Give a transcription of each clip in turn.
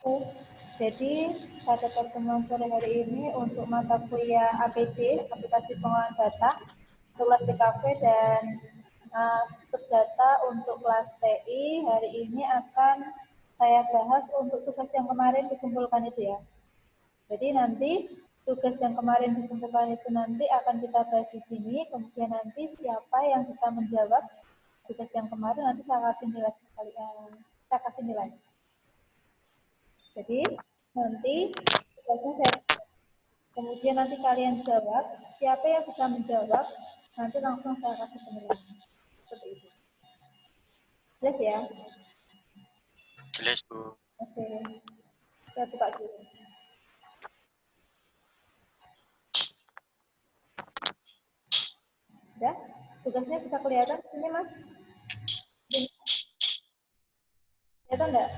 Oke. Jadi pada pertemuan sore hari ini untuk mata kuliah APD, aplikasi pengolahan data, untuk kelas TKP dan struktur data untuk kelas TI, hari ini akan saya bahas untuk tugas yang kemarin dikumpulkan itu ya. Jadi nanti tugas yang kemarin dikumpulkan itu nanti akan kita bahas di sini, kemudian nanti siapa yang bisa menjawab tugas yang kemarin nanti saya kasih nilai sekali, saya kasih nilai. Jadi nanti tugasnya saya kemudian nanti kalian jawab, siapa yang bisa menjawab, nanti langsung saya kasih penilaian. Seperti itu. Jelas ya? Jelas, Bu. Oke. Saya buka dulu. Ya, tugasnya bisa kelihatan ini, Mas? Kelihatan enggak?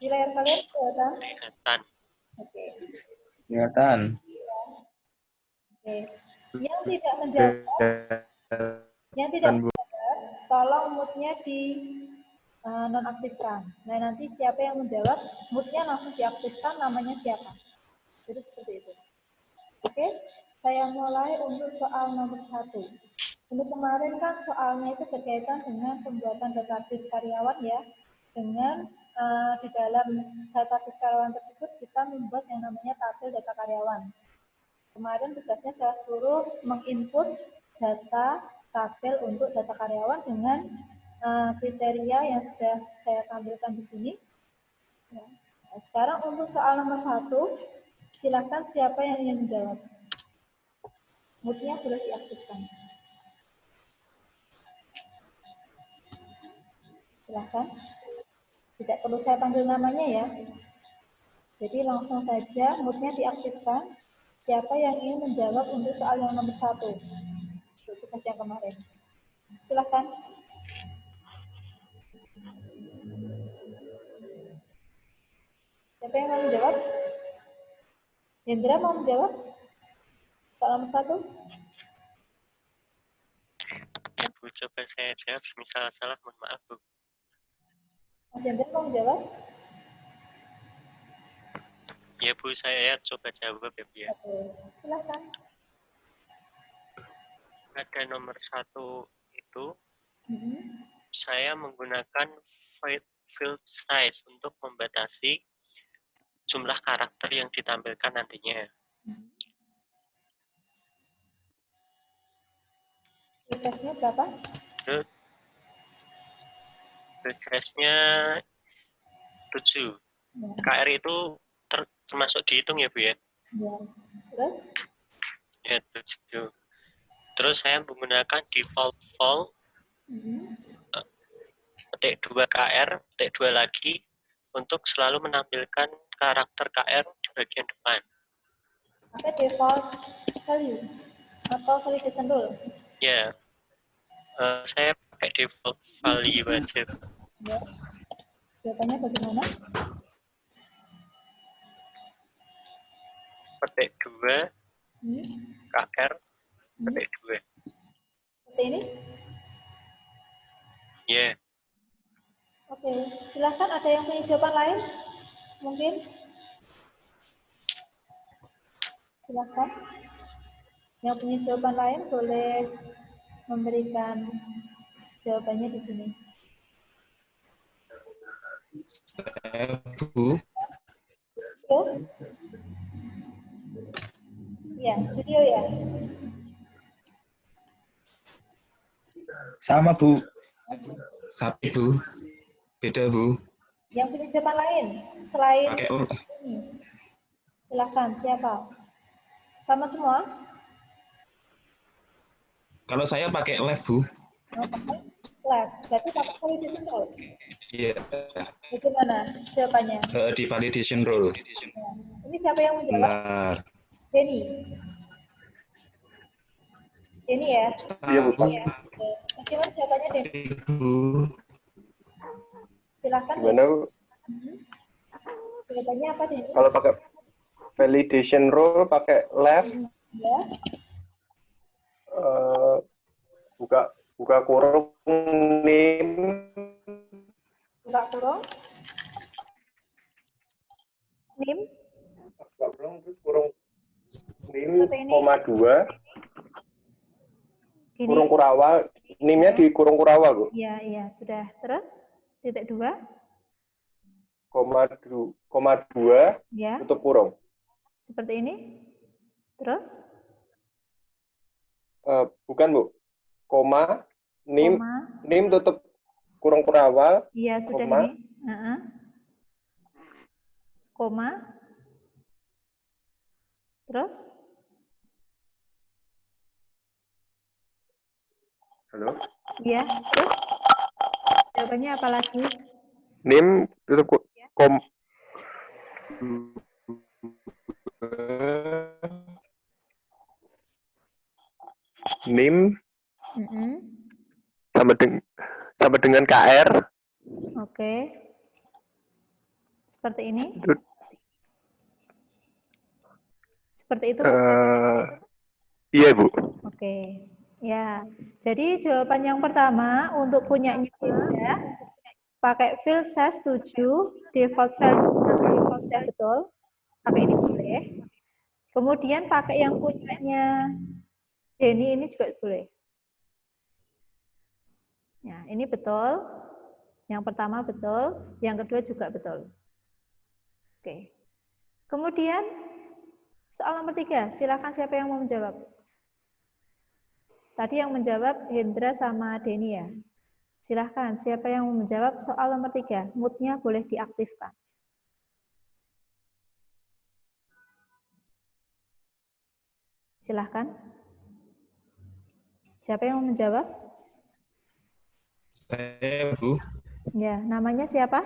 Di layar kalian kelihatan? Kelihatan. Oke. Kelihatan. Oke. Yang tidak menjawab, tolong mood-nya di nonaktifkan. Nah, nanti siapa yang menjawab, mood-nya langsung diaktifkan, namanya siapa. Jadi seperti itu. Oke, saya mulai untuk soal nomor 1. Untuk kemarin kan soalnya itu berkaitan dengan pembuatan database karyawan ya. Dengan di dalam database karyawan tersebut kita membuat yang namanya tabel data karyawan. Kemarin tugasnya saya suruh menginput data tabel untuk data karyawan dengan kriteria yang sudah saya tampilkan di sini. Ya. Nah, sekarang untuk soal nomor 1, silakan siapa yang ingin menjawab. Mood-nya boleh diaktifkan. Silakan. Tidak perlu saya panggil namanya ya. Jadi langsung saja mood-nya diaktifkan. Siapa yang ingin menjawab untuk soal yang nomor 1? Untuk tugas yang kemarin. Silakan. Siapa yang mau menjawab? Hendra mau menjawab? Soal nomor 1? Ya, Bu, coba saya jawab. Misal salah, mohon maaf, Bu. Mas Hendra mau menjawab? Ya, Bu, saya coba jawab ya, Bu ya. Oke, silakan. Pada nomor 1 itu, saya menggunakan field size untuk membatasi jumlah karakter yang ditampilkan nantinya. Size-nya berapa? Terus, size-nya 7. Ya. KR itu termasuk dihitung ya, Bu ya? Ya. Terus? Ya, 7. Terus saya menggunakan default val, petik 2 KR, petik 2 lagi, untuk selalu menampilkan karakter KR di bagian depan. Pakai default value atau validation rule? Ya, saya pakai default value aja. Ya. Jawabannya bagaimana? Petik 2, KR, petik 2. Seperti ini? Ya. Oke, silahkan ada yang punya jawaban lain? Mungkin? Silahkan. Yang punya jawaban lain boleh memberikan jawabannya di sini. Bu. Studio? Ya, studio ya? Sama, Bu. Sapi, Bu. Beda, Bu. Yang punya jawaban lain selain Pakai ini? Silahkan, siapa? Sama semua? Kalau saya pakai left, Bu. Lab, berarti pakai validation rule? Iya. Bagaimana jawabannya? Di validation rule. Ya. Ini siapa yang menjawab? Benar. Denny. Denny ya? Iya, Bu. Ya. Bagaimana jawabannya Denny? Bu. Silahkan. Gimana, Bu? Jawabannya apa Denny? Kalau pakai validation rule, pakai left, Ya. buka kurung name, Buka buka kurung. NIM. Kurung NIM, Seperti ini. koma 2, Gini. kurung kurawal. NIM-nya di kurung kurawal, Bu. Iya, iya, sudah. Terus, titik 2. Koma 2, Ya, tutup kurung. seperti ini. Terus, Bukan, Bu. Koma, NIM, koma. NIM tutup kurung kurawal, Iya, sudah koma. ini. Koma. Terus, Halo? iya. Terus, jawabannya apa lagi? NIM tutup NIM sama dengan KR. Oke. Seperti ini. Seperti itu. Iya, Bu. Oke. Ya. Jadi jawaban yang pertama untuk punyanya Dinda, pakai fill saya setuju, default value betul. Pakai ini boleh. Kemudian pakai yang punyanya Denny ini juga boleh. Ya, ini betul. Yang pertama betul, yang kedua juga betul. Oke. Kemudian soal nomor 3, silakan siapa yang mau menjawab? Tadi yang menjawab Hendra sama Denny ya. Silakan siapa yang mau menjawab soal nomor 3, mood-nya boleh diaktifkan. Silakan. Siapa yang mau menjawab? Saya, Bu. Ya, namanya siapa?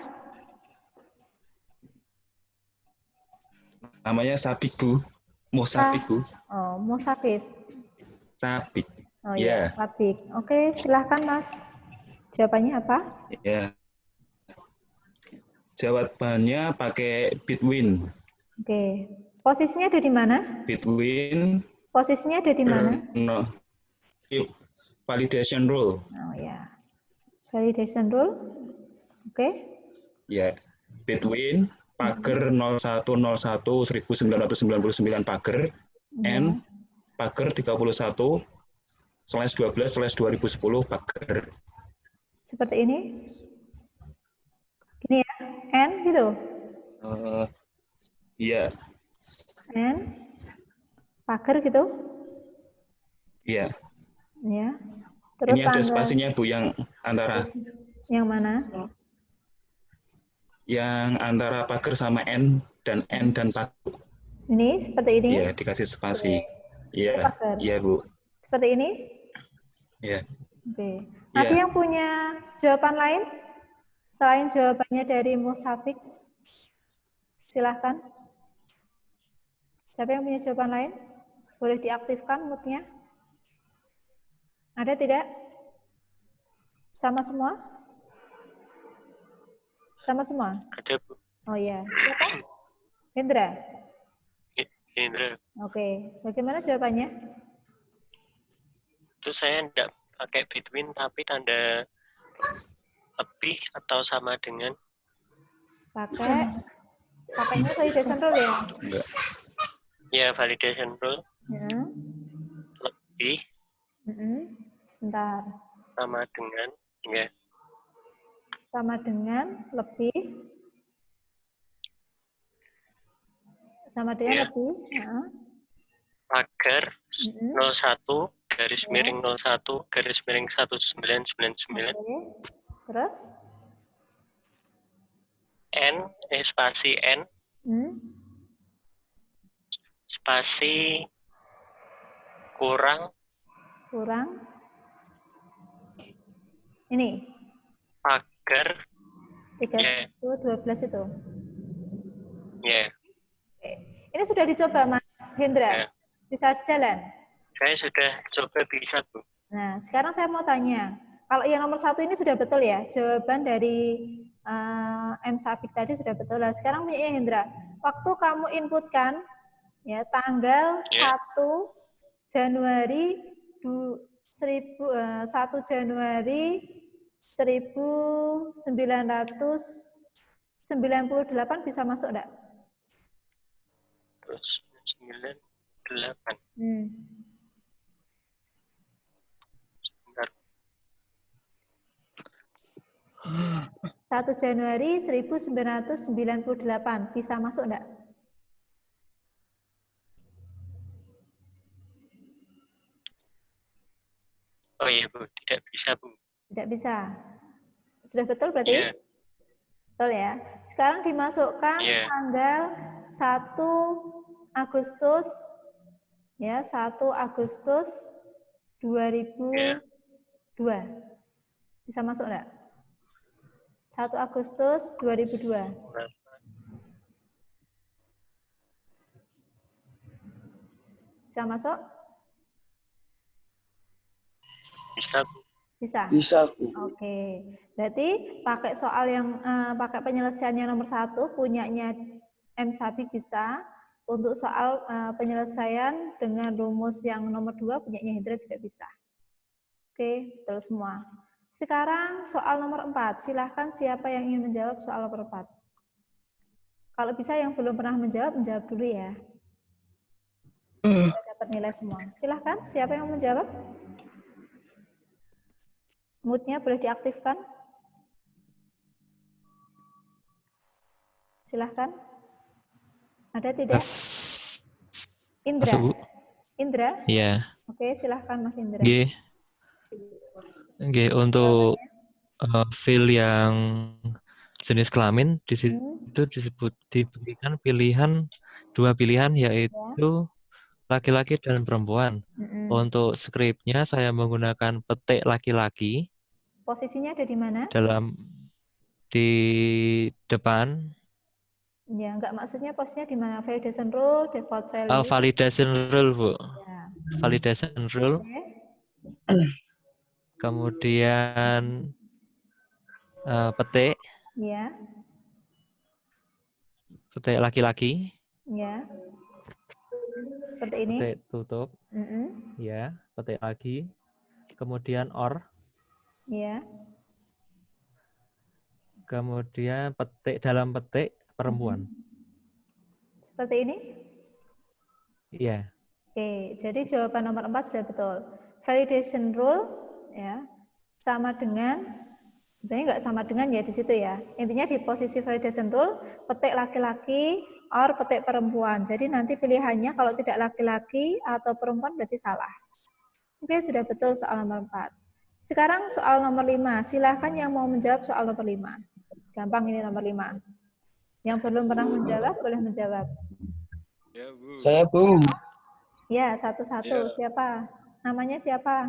Namanya Sapik, Bu. Sapik, Bu. Oh, Musakif. Sapik. Oh iya, Sapik. Oke, silahkan Mas. Jawabannya apa? Ya. Jawabannya pakai between. Oke. Posisinya ada di mana? Between. Posisinya ada di mana? No. Validation rule. Oh ya. Validation rule. Oke. Ya. Between pagar 0101 1999 pagar N pagar 31/12/2010 pagar. Seperti ini. Gini ya. N gitu. Iya. N pagar gitu. Iya. Ya. Terus ini ada spasinya, Bu, yang antara. Yang mana? Yang antara pagar sama N dan pagar. Ini seperti ini. Iya, dikasih spasi. Iya. Iya, Bu. Seperti ini. Iya. Oke. Ada yang punya jawaban lain selain jawabannya dari Musafik? Silahkan. Siapa yang punya jawaban lain? Boleh diaktifkan mood-nya. Ada tidak? Sama semua? Sama semua? Ada, Bu. Oh iya. Siapa? Hendra? Hendra. Oke. Bagaimana jawabannya? Itu saya tidak pakai between, tapi tanda lebih atau sama dengan. Pakainya validation rule ya? Enggak. Ya, validation rule. Ya. Lebih. Sebentar. Sama dengan, ya. Sama dengan lebih. Sama dengan lebih. Pagar 01 garis miring 01 garis miring 1999. Oke. Terus? N, spasi N. Spasi kurang. Ini. Pagar. 31/12 itu. Ya. Oke. Ini sudah dicoba, Mas Hendra? Bisa jalan? Saya sudah coba bisa, Bu. Nah, sekarang saya mau tanya. Kalau yang nomor 1 ini sudah betul ya? Jawaban dari M. Sapik tadi sudah betul. Nah, sekarang punya Hendra. Waktu kamu inputkan ya tanggal 1 Januari 1 Januari 1998 bisa masuk enggak? Terus 98. Sebentar. 1 Januari 1998 bisa masuk enggak? Oh iya Bu, tidak bisa Bu. Tidak bisa. Sudah betul berarti? Iya. Betul ya. Sekarang dimasukkan Iya. tanggal 1 Agustus ya, 1 Agustus 2002. Bisa masuk enggak? 1 Agustus 2002. Bisa masuk? Bisa Bu. Bisa. Bisa, Bu. Oke. Berarti pakai soal yang pakai penyelesaian yang nomor 1 punyanya M. Sabi bisa. Untuk soal penyelesaian dengan rumus yang nomor 2 punyanya Hendra juga bisa. Oke, betul semua. Sekarang soal nomor 4. Silahkan siapa yang ingin menjawab soal nomor 4. Kalau bisa yang belum pernah menjawab dulu ya. Kita dapat nilai semua. Silahkan siapa yang menjawab? Mood-nya boleh diaktifkan. Silahkan. Ada tidak? Indra. Masuk, Bu. Indra? Iya. Oke, silahkan Mas Indra. G. Untuk field yang jenis kelamin di situ diberikan pilihan 2 pilihan yaitu laki-laki dan perempuan. Untuk skripnya saya menggunakan petik laki-laki. Posisinya ada di mana? Di depan. Ya, enggak maksudnya posisinya di mana? Validation rule, default value. Validation rule, Bu. Ya. Validation rule. Kemudian petik. Ya. Petik laki-laki. Ya. Seperti ini. Petik tutup. Ya, petik lagi. Kemudian OR. Ya. Kemudian petik dalam petik perempuan. Seperti ini? Iya. Oke, jadi jawaban nomor 4 sudah betul. Validation rule ya sama dengan, sebenarnya nggak sama dengan ya di situ ya. Intinya di posisi validation rule petik laki-laki or petik perempuan. Jadi nanti pilihannya kalau tidak laki-laki atau perempuan berarti salah. Oke, sudah betul soal nomor 4. Sekarang soal nomor 5. Silahkan yang mau menjawab soal nomor 5. Gampang ini nomor 5. Yang belum pernah menjawab boleh menjawab. Ya, Bu. Saya, Bu. Ya, satu-satu. Ya. Siapa? Namanya siapa?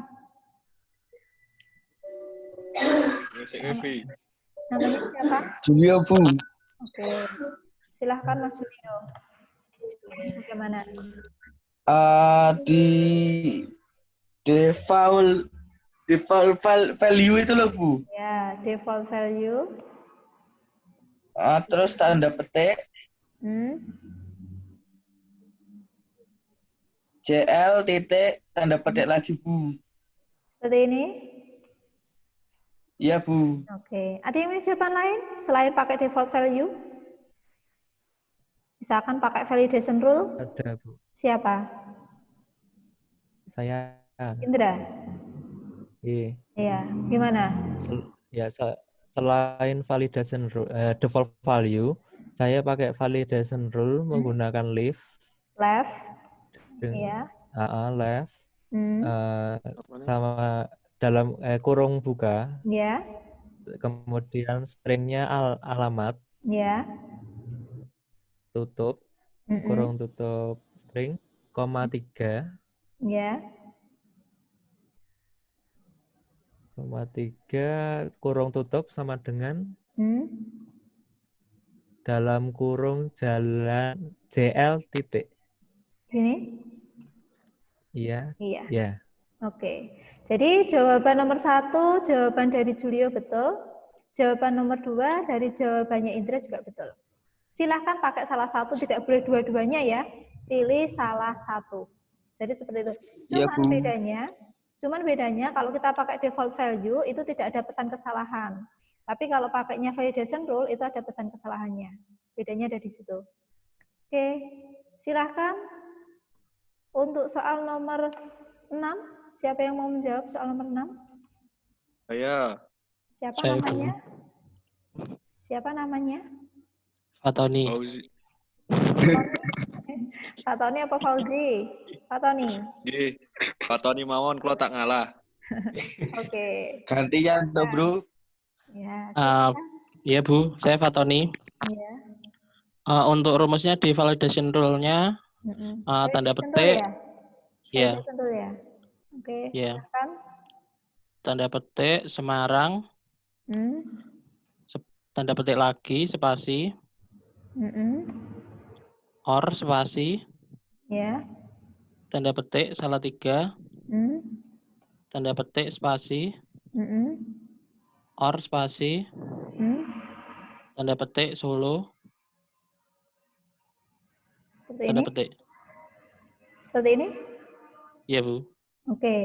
Namanya siapa? Julio, Bu. Oke. Silahkan Mas Julio. Bagaimana? Di default value itu loh, Bu. Ya, default value. Terus tanda petik. JL titik tanda petik lagi, Bu. Seperti ini? Iya, Bu. Oke. Ada yang punya jawaban lain selain pakai default value? Misalkan pakai validation rule? Ada, Bu. Siapa? Saya. Indra? Iya. Iya. Gimana? Selain validation rule, default value, saya pakai validation rule menggunakan left. Iya. Left. Sama dalam kurung buka. Iya. Kemudian stringnya alamat. Iya. Tutup. Kurung tutup string, koma 3. Iya. Koma 3 kurung tutup sama dengan dalam kurung jalan JL titik. Gini? Iya. Iya. Ya. Oke. Jadi jawaban nomor 1, jawaban dari Julio betul. Jawaban nomor 2 dari jawabannya Indra juga betul. Silahkan pakai salah satu, tidak boleh dua-duanya ya. Pilih salah satu. Jadi seperti itu. Iya, Cuma Bu. bedanya, Cuman bedanya kalau kita pakai default value itu tidak ada pesan kesalahan. Tapi kalau pakainya validation rule itu ada pesan kesalahannya. Bedanya ada di situ. Oke, silahkan untuk soal nomor 6. Siapa yang mau menjawab soal nomor 6? Saya. Siapa Saya, Bu. namanya? Siapa namanya? Pak Tony. Fauzi. Pak Tony apa Fauzi? Pak Tony. Nggih. Pak Tony mawon kalau tak ngalah. Oke. Gantian toh, Bro. Ya, Iya Bu, saya Pak Tony. ya. Untuk rumusnya di validation rule-nya tanda Validation rule petik. ya? Ya, Validation rule ya. Oke, ya. silakan. Tanda petik Semarang, Hmm. tanda petik lagi spasi, or spasi, Ya. tanda petik Salatiga, Hmm. tanda petik spasi, Hmm. or spasi, Hmm. tanda petik Solo, Seperti tanda ini. petik. Seperti ini. Iya Bu. Oke.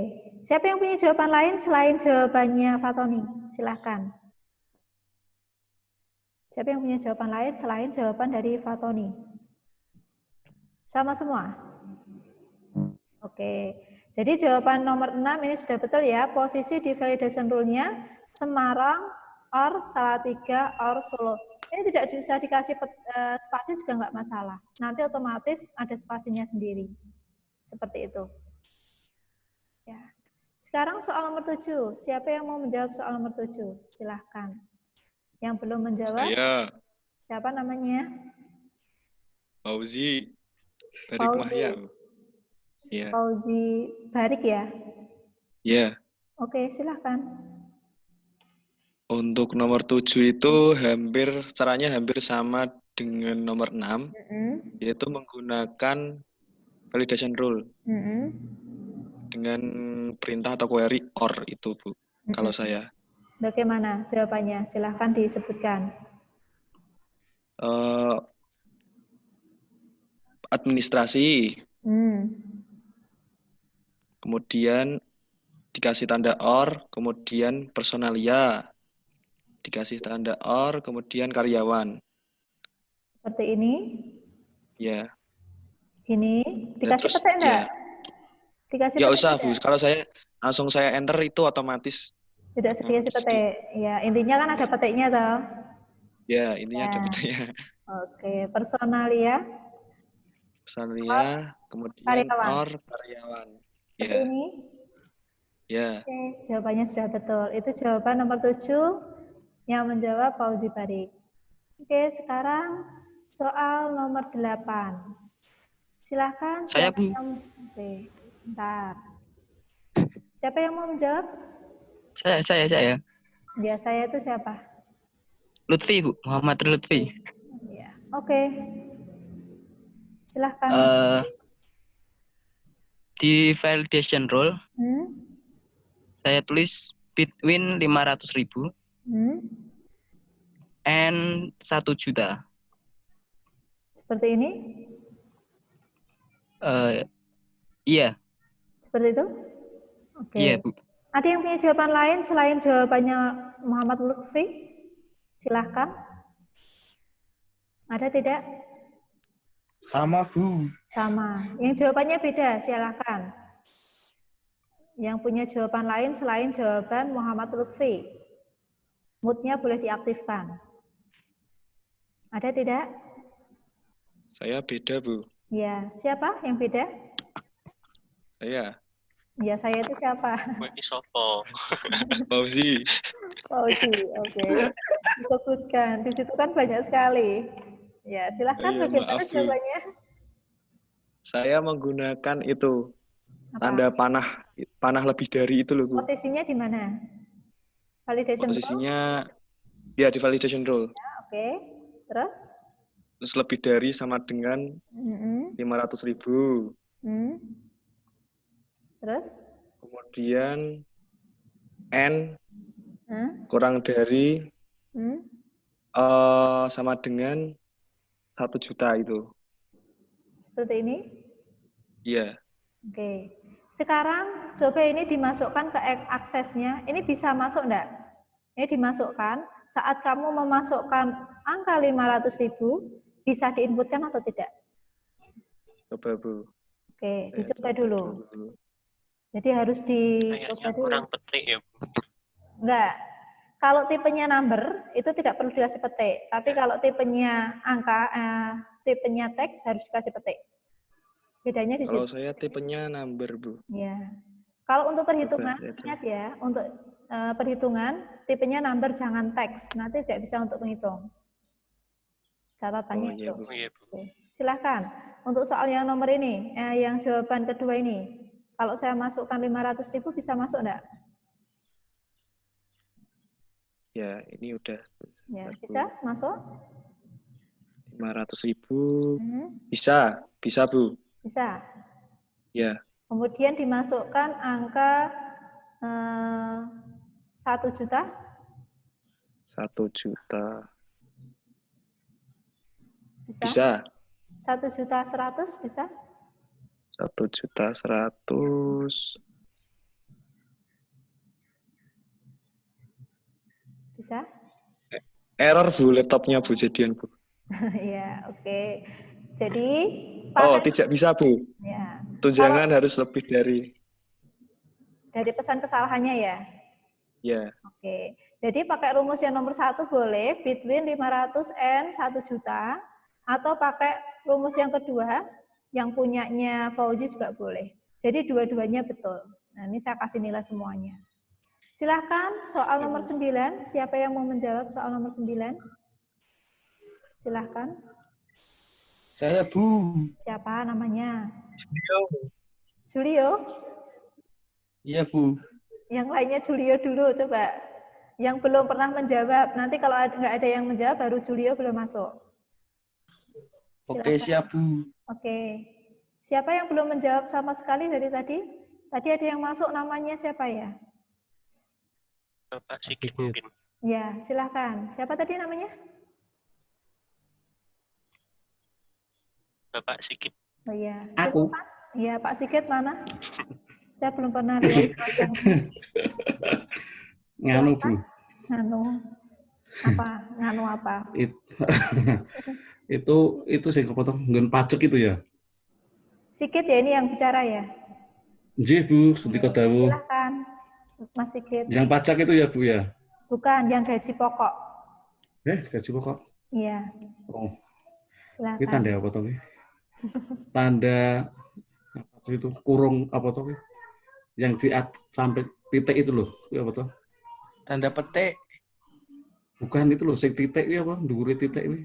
Siapa yang punya jawaban lain selain jawabannya Fatoni? Silahkan. Siapa yang punya jawaban lain selain jawaban dari Fatoni? Sama semua? Oke. Jadi jawaban nomor 6 ini sudah betul ya. Posisi di validation rule-nya Semarang, or Salatiga, or Solo. Ini tidak bisa dikasih spasi juga nggak masalah. Nanti otomatis ada spasinya sendiri. Seperti itu. Ya. Sekarang soal nomor 7. Siapa yang mau menjawab soal nomor 7? Silahkan. Yang belum menjawab, Saya. siapa namanya? Fauzi. Dari Fauzi. Mahya. Iya. Fauzi Barik ya? Iya. Oke, silahkan. Untuk nomor 7 itu caranya hampir sama dengan nomor 6, yaitu menggunakan validation rule dengan perintah atau query or itu, Bu. Kalau saya. Bagaimana jawabannya? Silahkan disebutkan. Administrasi, kemudian dikasih tanda or, kemudian personalia, dikasih tanda or, kemudian karyawan. Seperti ini. Ya. Gini. Dan Dikasih terus, petik enggak? ya. Dikasih Nggak petik usah, enggak? Bu. Kalau langsung saya enter itu otomatis. Tidak dikasih petik. Ya, intinya kan ada petiknya toh. Ya, intinya Ya. ada petiknya. Oke, personalia. Personalia, kemudian Karyawan. or, karyawan. Seperti Ya. ini. Ya. Oke, jawabannya sudah betul. Itu jawaban nomor 7 yang menjawab Fauzi Barik. Oke, sekarang soal nomor 8. Silahkan. Saya, Bu. Oke, bentar. Siapa yang mau menjawab? Saya. Ya, saya itu siapa? Lutfi, Bu. Muhammad Lutfi. Ya, oke. Silahkan. Di validation rule, Hmm? saya tulis between 500.000 and 1 juta. Seperti ini? Iya. Seperti itu? Oke. Iya, Bu. Ada yang punya jawaban lain selain jawabannya Muhammad Lutfi? Silahkan. Ada tidak? Sama, Bu. Sama. Yang jawabannya beda, silahkan. Yang punya jawaban lain selain jawaban Muhammad Lutfi. Mood-nya boleh diaktifkan. Ada tidak? Saya beda, Bu. Ya, siapa yang beda? Saya. Ya, saya itu siapa? Ini sopo. Fauzi. Fauzi, oke. Disebutkan. Di situ kan banyak sekali. Ya, silahkan Iya, bagaimana maaf, Bu. jawabannya? Saya menggunakan itu. Apa? Tanda panah lebih dari itu loh, Bu. Posisinya di mana? Validation rule? Posisinya ya di validation rule. Oke. Terus? Terus lebih dari sama dengan 500.000. Terus? Kemudian N Hah? kurang dari Hmm? sama dengan 1 juta itu. Seperti ini? Iya. Oke. Sekarang coba ini dimasukkan ke aksesnya. Ini bisa masuk enggak? Ini dimasukkan. Saat kamu memasukkan angka 500.000, bisa diinputkan atau tidak? Coba, Bu. Oke, Saya dicoba coba dulu. Jadi harus dicoba Kayaknya dulu. kurang petik ya, Bu. Enggak. Kalau tipenya number, itu tidak perlu dikasih petik. Tapi kalau tipenya angka, tipenya teks, harus dikasih petik. Bedanya di Kalau situ. saya tipenya number, Bu. Ya. Kalau untuk perhitungan, Coba, ya, ingat ya, untuk perhitungan, tipenya number jangan teks. Nanti tidak bisa untuk menghitung. Catatannya Oh, iya, itu. Bu. Oh iya, Bu. Oke. Silahkan. Untuk soal yang nomor ini, yang jawaban kedua ini, kalau saya masukkan 500.000 bisa masuk enggak? Ya, ini udah. Ya, Bentar, Bu. bisa masuk? 500.000. Hmm, Bisa, bisa, Bu. bisa. Ya, Kemudian dimasukkan angka 1 juta. 1 juta. Bisa. Bisa. 1.100.000 bisa. 1.100.000. Bisa. Error, Bu, laptopnya, Bu, jadian, Bu. Ya, oke. Jadi Oh, pakai tidak bisa, Bu. ya. Tunjangan harus lebih dari. Dari pesan kesalahannya ya. Ya, Oke. Jadi pakai rumus yang nomor 1 boleh between 500 and 1 juta, atau pakai rumus yang kedua yang punyanya Fauzi juga boleh. Jadi dua-duanya betul. Nah, ini saya kasih nilai semuanya. Silahkan soal nomor 9. Siapa yang mau menjawab soal nomor 9? Silahkan. Saya, Bu. Siapa namanya? Julio. Julio? Iya, Bu. Yang lainnya Julio dulu, coba. Yang belum pernah menjawab. Nanti kalau nggak ada yang menjawab, baru Julio belum masuk. Oke, Silakan. siap, Bu. Oke. Siapa yang belum menjawab sama sekali dari tadi? Tadi ada yang masuk, namanya siapa ya? Bapak Sigit Sigit. mungkin. Ya, silahkan. Siapa tadi namanya? Bapak Sigit. Oh iya. Aku. Silakan. Iya, Pak Sigit mana? Saya belum pernah lihat wajahnya. Nganu, Bu. Nganu apa? Nganu apa? It- itu sing kepotong nggon pajak itu ya. Sigit ya, ini yang bicara ya? Nggih, Bu, sedika dawuh. Silahkan, Mas Sigit. Yang pajak itu ya, Bu ya. Bukan, yang gaji pokok. Gaji pokok. Iya, Oh, ini silakan. tanda apa toh? Tanda apa itu kurung apa toh? Yang di sampai titik itu loh. Itu apa toh? Tanda petik. Bukan itu loh, sing titik itu apa? Dhuwure titik ini.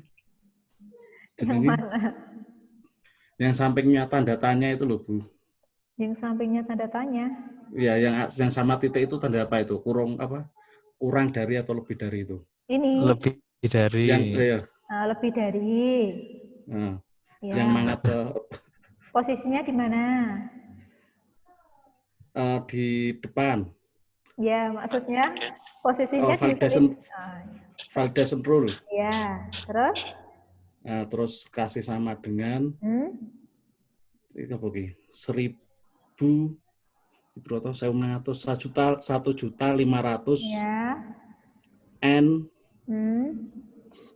Yang Jenenge mana? yang sampingnya tanda tanya itu loh, Bu. Yang sampingnya tanda tanya. Ya, yang sama titik itu tanda apa itu? Kurang apa? Kurang dari atau lebih dari itu? Ini Lebih dari. Yang lebih dari. Ya. yang mangap ke Posisinya di mana? di depan. Ya, maksudnya posisinya di Validation rule. Ya, terus? Terus kasih sama dengan itu apa ki? 1.000 berapa? 1.500 Ya. N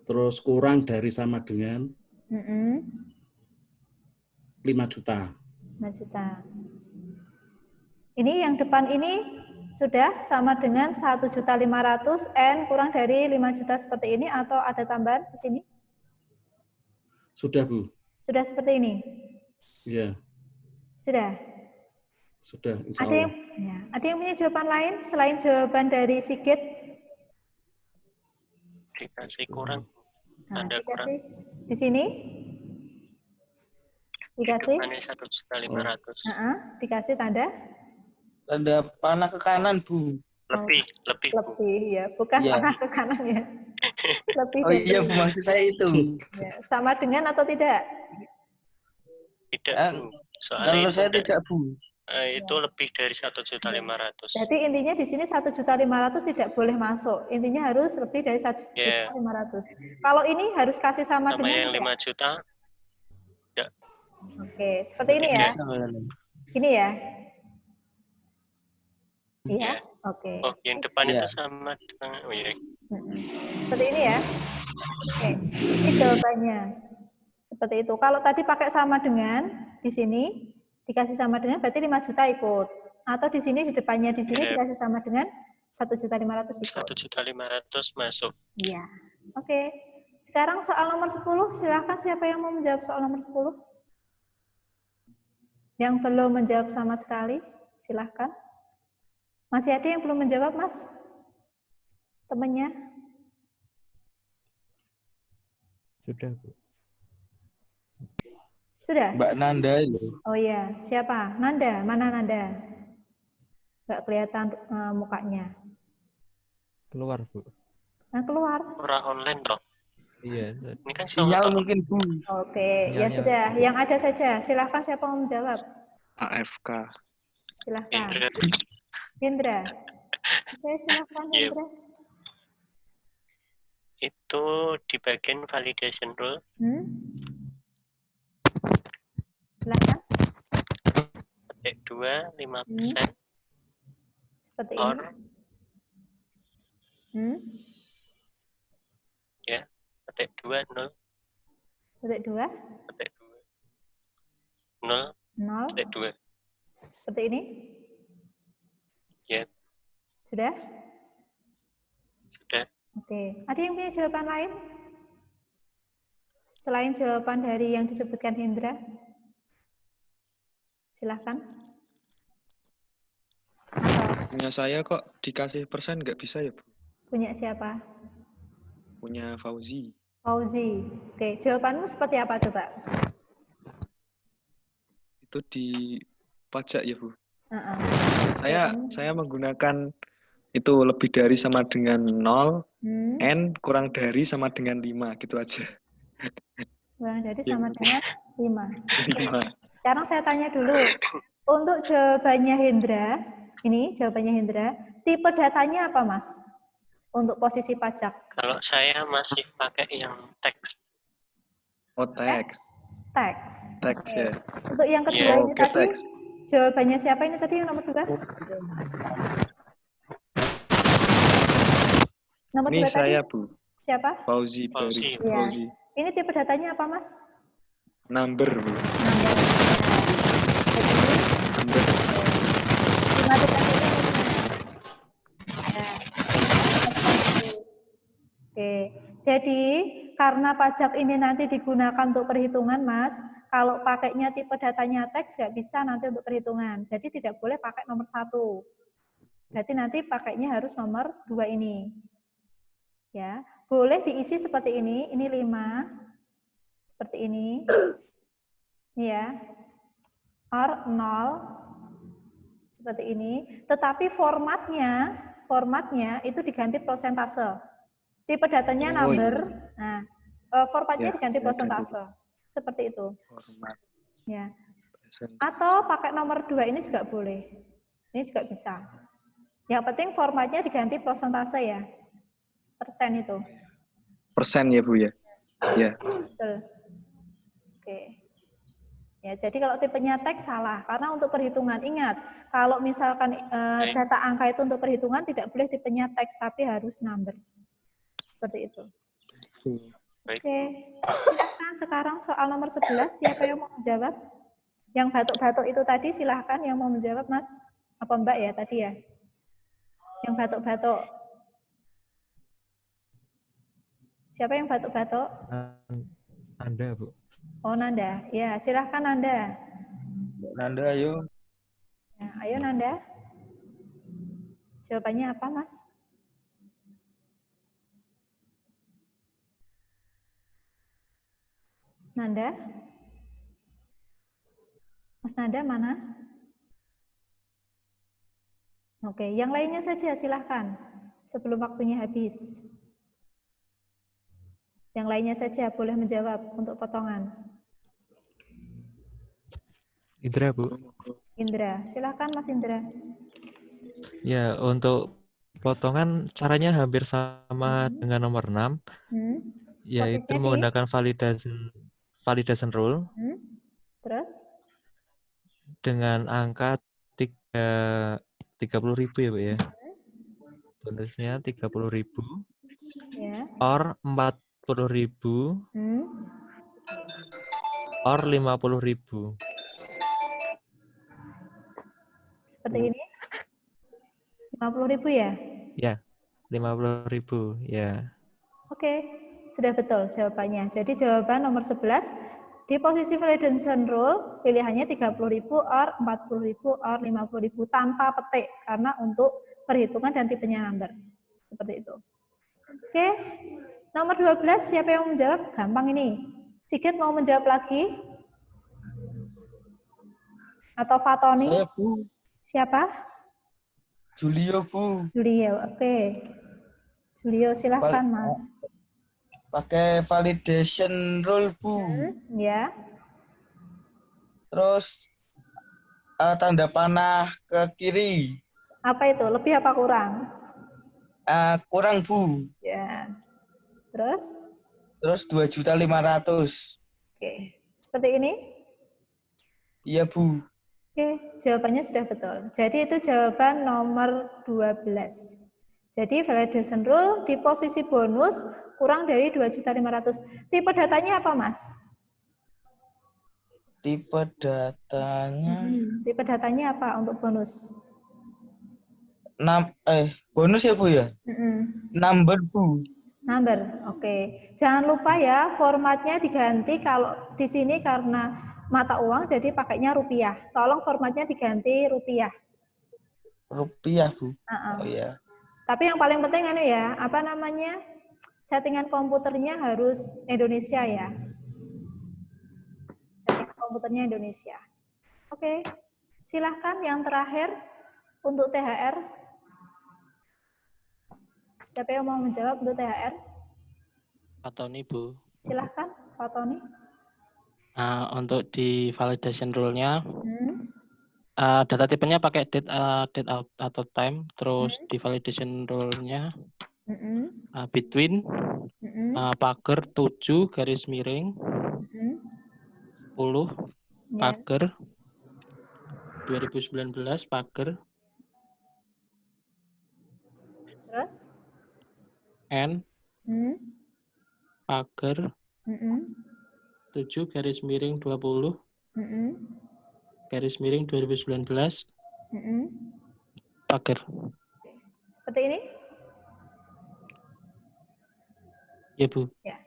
terus kurang dari sama dengan 5 juta. 5 juta. Ini yang depan ini sudah sama dengan 1.500.000 N kurang dari 5 juta seperti ini, atau ada tambahan di sini? Sudah, Bu. Sudah seperti ini? Iya. Sudah? Sudah, insya Allah. Ada yang punya jawaban lain selain jawaban dari Sigit? Dikasih kurang. Nah, Tanda kurang. dikasih di sini? Dikasih? Depannya 1.500.000. Dikasih tanda? Tanda panah ke kanan, Bu. Lebih, Bu. Lebih, ya. Bukan Iya. panah ke kanan ya. Lebih Oh iya, Bu, maksud saya itu. Ya. Sama dengan atau tidak? Tidak, Bu. Soalnya Kalau itu saya tidak, Bu. Itu lebih dari 1.500.000. Jadi intinya di sini 1.500.000 tidak boleh masuk. Intinya harus lebih dari 1.500.000. Kalau ini harus kasih sama Sama dengan yang 5 juta. Oke, seperti ini ya. Ini ya. Iya, Ya. oke. Oh, yang depan Iya. itu sama dengan, oh ya, Seperti ini ya. Oke, ini jawabannya. Seperti itu. Kalau tadi pakai sama dengan, di sini dikasih sama dengan berarti 5 juta ikut. Atau di sini di depannya di sini Iya. dikasih sama dengan 1.500.000 ikut. 1.500.000 masuk. Iya. Oke. Sekarang soal nomor 10, silakan siapa yang mau menjawab soal nomor 10? Yang belum menjawab sama sekali, silahkan. Masih ada yang belum menjawab, Mas? Temennya? Sudah, Bu. Sudah? Mbak Nanda itu. Oh iya, siapa? Nanda, mana Nanda? Nggak kelihatan mukanya. Keluar, Bu. Nah, keluar. Ora online toh. Iya. Ini kan Sinyal cowok. mungkin, Bu. Oke, ya Sinyalnya- sudah. Yang ada saja. Silahkan siapa mau menjawab. AFK. Silahkan. Indra. Hendra. Oke, silahkan Iya. Hendra. Itu di bagian validation rule. Silahkan. Petik 2, 5%. Seperti Or, ini. ya. Petik 2, 0. Petik 2. Petik 2. 0, 0. petik 2. Seperti ini. Ya, Sudah? sudah. Oke. Ada yang punya jawaban lain? Selain jawaban dari yang disebutkan Hendra? Silahkan. Atau Punya saya kok dikasih persen nggak bisa ya, Bu? punya siapa? Punya Fauzi. Fauzi. Oke, jawabanmu seperti apa coba? Itu di pajak ya, Bu? Heeh. Saya menggunakan itu lebih dari sama dengan 0, N kurang dari sama dengan 5, gitu aja. Kurang dari Ya, sama Bu. dengan 5. Oke. 5. Sekarang saya tanya dulu. Untuk jawabannya Hendra, ini jawabannya Hendra, tipe datanya apa, Mas? Untuk posisi pajak. Kalau saya masih pakai yang teks. Oh, teks. Teks. Teks Oke. ya. Untuk yang kedua Iya. ini Oke, tadi, teks. jawabannya siapa ini tadi yang nomor 2? Nomor Ini 2 tadi saya, Bu. siapa? Fauzi. Fauzi. Iya. Fauzi. Ini tipe datanya apa, Mas? Number, Bu. Number. Number. 5% ini. Ya. Oke. Jadi karena pajak ini nanti digunakan untuk perhitungan, Mas. Kalau pakainya tipe datanya teks nggak bisa nanti untuk perhitungan. Jadi tidak boleh pakai nomor 1. Berarti nanti pakainya harus nomor 2 ini. Ya, boleh diisi seperti ini 5. Seperti ini. Ini ya. Or 0. Seperti ini. Tetapi formatnya itu diganti persentase. Tipe datanya Oh, number. Nah, formatnya Ya, diganti saya persentase. Seperti itu. Format. Ya. Persen. Atau pakai nomor 2 ini juga boleh. Ini juga bisa. Yang penting formatnya diganti persentase ya. Persen itu. Persen ya, Bu ya? Ya. Betul. Oke. Ya, jadi kalau tipenya teks salah karena untuk perhitungan ingat, kalau misalkan data angka itu untuk perhitungan tidak boleh tipenya teks tapi harus number. Seperti itu. Baik. Oke. Silakan sekarang soal nomor 11 siapa yang mau menjawab? Yang batuk-batuk itu tadi silahkan yang mau menjawab, Mas. Apa Mbak ya tadi ya? Yang batuk-batuk. Siapa yang batuk-batuk? Anda, Bu. Oh, Nanda. Ya, silahkan Nanda. Mbak Nanda, ayo. Ya, ayo Nanda. Jawabannya apa, Mas? Nanda? Mas Nanda mana? Oke, yang lainnya saja silahkan. Sebelum waktunya habis. Yang lainnya saja boleh menjawab untuk potongan. Indra, Bu. Indra, silahkan Mas Indra. Ya, untuk potongan caranya hampir sama dengan nomor 6, yaitu Posisinya di? menggunakan validation rule Terus? dengan angka 3 30.000 ya, Bu ya. Bonusnya 30.000 Ya. or 40.000 or 50.000. Seperti ini. 50.000 ya? Ya, 50.000 ya. Oke, sudah betul jawabannya. Jadi jawaban nomor 11 di posisi validation rule pilihannya 30.000 or 40.000 or 50.000 tanpa petik karena untuk perhitungan dan tipenya number. Seperti itu. Oke. Nomor 12 siapa yang mau menjawab? Gampang ini. Sigit mau menjawab lagi? Atau Fatoni? Saya, Bu. Siapa? Julio, Bu. Julio. Oke. Julio silahkan Mas. Pakai validation rule, Bu. Ya. Terus tanda panah ke kiri. Apa itu? Lebih apa kurang? Kurang, Bu. Ya. Terus? Terus 2.500.000. Oke. Seperti ini? Iya, Bu. Oke, jawabannya sudah betul. Jadi itu jawaban nomor 12. Jadi validation rule di posisi bonus kurang dari 2.500.000. Tipe datanya apa, Mas? Tipe datanya Tipe datanya apa untuk bonus? bonus ya, Bu ya? Number, Bu. Number, oke. Jangan lupa ya, formatnya diganti kalau di sini karena mata uang, jadi pakainya rupiah. Tolong formatnya diganti rupiah. Rupiah, Bu. Oh ya. Tapi yang paling penting ya, apa namanya? Settingan komputernya harus Indonesia ya. Settingan komputernya Indonesia. Oke. Silahkan yang terakhir untuk THR. Siapa yang mau menjawab untuk THR? Fatoni, Bu. Silahkan, Pak Tony. Untuk di validation rule-nya, data tipenya pakai date out atau time, terus di validation rule-nya between pagar 7 garis miring 10 pagar 2019 pagar Terus? N pagar 7 garis miring 20 garis miring 2019 pagar. Seperti ini? Ya, Bu. Ya.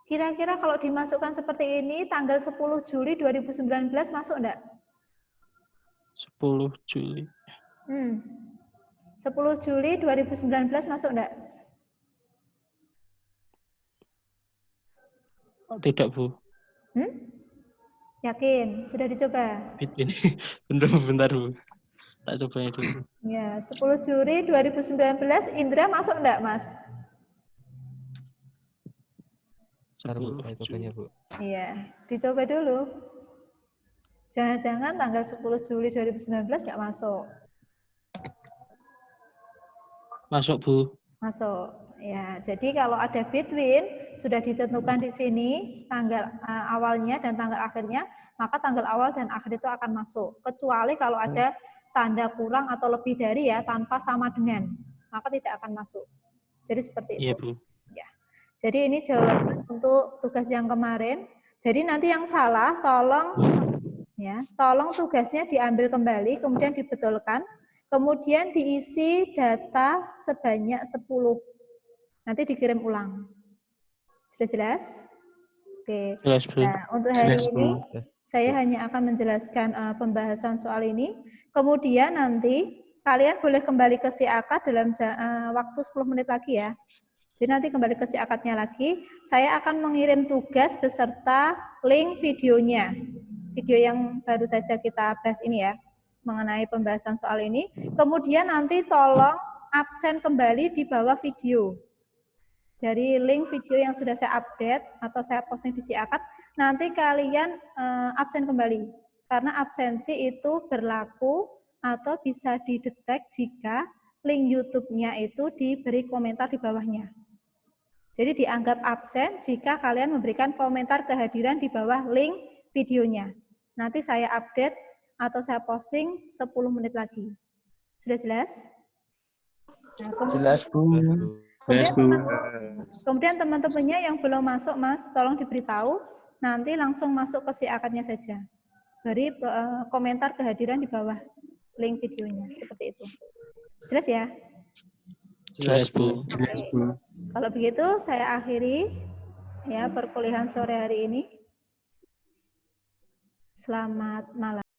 Kira-kira kalau dimasukkan seperti ini, tanggal 10 Juli 2019 masuk enggak? 10 Juli. 10 Juli 2019 masuk enggak? Tidak, Bu. Yakin? Sudah dicoba? Ini bentar, Bu. Tak coba dulu. Ya, 10 Juli 2019 Indra masuk enggak, Mas? Bentar, Bu, saya cobanya, Bu. Iya, dicoba dulu. Jangan-jangan tanggal 10 Juli 2019 nggak masuk. Masuk, Bu. Masuk. Ya, jadi kalau ada between sudah ditentukan di sini tanggal awalnya dan tanggal akhirnya, maka tanggal awal dan akhir itu akan masuk. Kecuali kalau ada tanda kurang atau lebih dari ya tanpa sama dengan, maka tidak akan masuk. Jadi seperti itu. Iya, Bu. Ya. Jadi ini jawaban untuk tugas yang kemarin. Jadi nanti yang salah tolong tugasnya diambil kembali kemudian dibetulkan. Kemudian diisi data sebanyak 10. Nanti dikirim ulang. Sudah jelas? Oke. Jelas, Bu. Nah, untuk hari ini saya hanya akan menjelaskan pembahasan soal ini. Kemudian nanti kalian boleh kembali ke si akad dalam waktu 10 menit lagi ya. Jadi nanti kembali ke si akadnya lagi. Saya akan mengirim tugas beserta link videonya. Video yang baru saja kita bahas ini ya. Mengenai pembahasan soal ini. Kemudian nanti tolong absen kembali di bawah video. Dari link video yang sudah saya update atau saya posting di si akad, nanti kalian absen kembali. Karena absensi itu berlaku atau bisa didetek jika link YouTube-nya itu diberi komentar di bawahnya. Jadi dianggap absen jika kalian memberikan komentar kehadiran di bawah link videonya. Nanti saya update atau saya posting 10 menit lagi. Sudah jelas? Nah, Jelas, Bu. kemudian teman-temannya yang belum masuk, Mas, tolong diberitahu. Nanti langsung masuk ke si akadnya saja. Beri komentar kehadiran di bawah link videonya. Seperti itu. Jelas ya? Jelas, Bu. Oke. Kalau begitu, saya akhiri ya perkuliahan sore hari ini. Selamat malam.